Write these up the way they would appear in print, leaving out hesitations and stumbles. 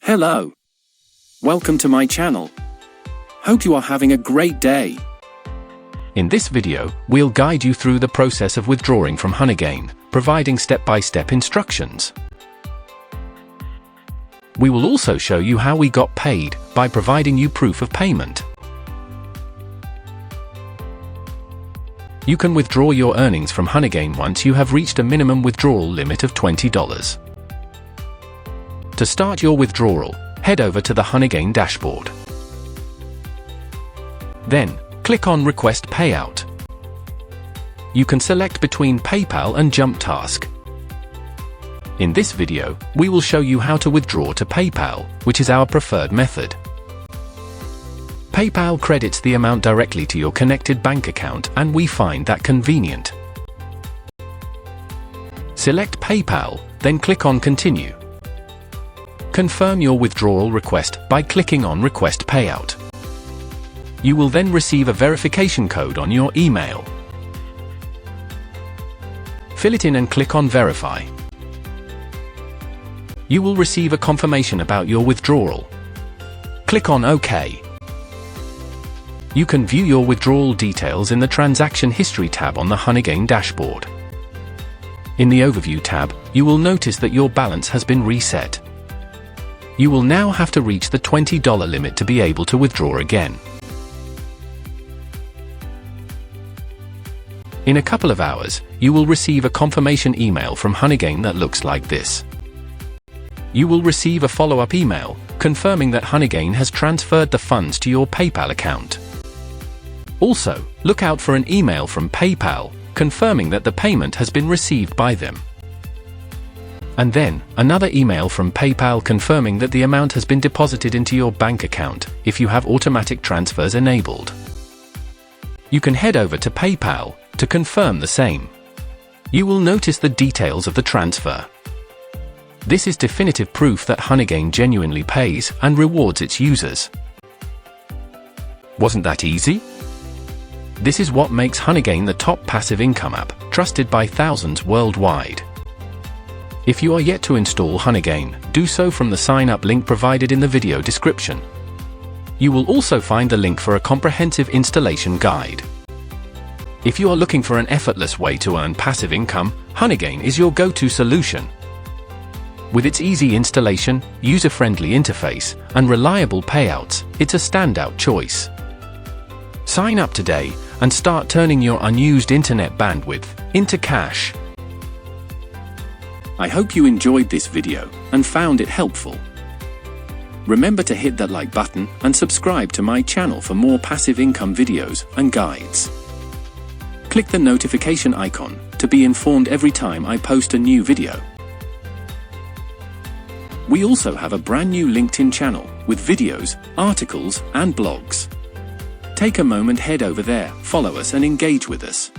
Hello. Welcome to my channel. Hope you are having a great day. In this video, we'll guide you through the process of withdrawing from Honeygain, providing step-by-step instructions. We will also show you how we got paid by providing you proof of payment. You can withdraw your earnings from Honeygain once you have reached a minimum withdrawal limit of $20. To start your withdrawal, head over to the Honeygain dashboard. Then, click on Request Payout. You can select between PayPal and Jump Task. In this video, we will show you how to withdraw to PayPal, which is our preferred method. PayPal credits the amount directly to your connected bank account, and we find that convenient. Select PayPal, then click on Continue. Confirm your withdrawal request by clicking on Request Payout. You will then receive a verification code on your email. Fill it in and click on Verify. You will receive a confirmation about your withdrawal. Click on OK. You can view your withdrawal details in the Transaction History tab on the Honeygain dashboard. In the Overview tab, you will notice that your balance has been reset. You will now have to reach the $20 limit to be able to withdraw again. In a couple of hours, you will receive a confirmation email from Honeygain that looks like this. You will receive a follow-up email confirming that Honeygain has transferred the funds to your PayPal account. Also, look out for an email from PayPal confirming that the payment has been received by them. And then, another email from PayPal confirming that the amount has been deposited into your bank account if you have automatic transfers enabled. You can head over to PayPal to confirm the same. You will notice the details of the transfer. This is definitive proof that Honeygain genuinely pays and rewards its users. Wasn't that easy? This is what makes Honeygain the top passive income app, trusted by thousands worldwide. If you are yet to install Honeygain, do so from the sign-up link provided in the video description. You will also find the link for a comprehensive installation guide. If you are looking for an effortless way to earn passive income, Honeygain is your go-to solution. With its easy installation, user-friendly interface, and reliable payouts, it's a standout choice. Sign up today and start turning your unused internet bandwidth into cash. I hope you enjoyed this video and found it helpful. Remember to hit that like button and subscribe to my channel for more passive income videos and guides. Click the notification icon to be informed every time I post a new video. We also have a brand new LinkedIn channel with videos, articles, and blogs. Take a moment, head over there, follow us and engage with us.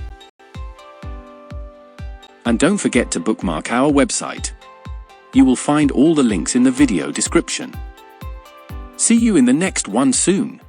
And don't forget to bookmark our website. You will find all the links in the video description. See you in the next one soon.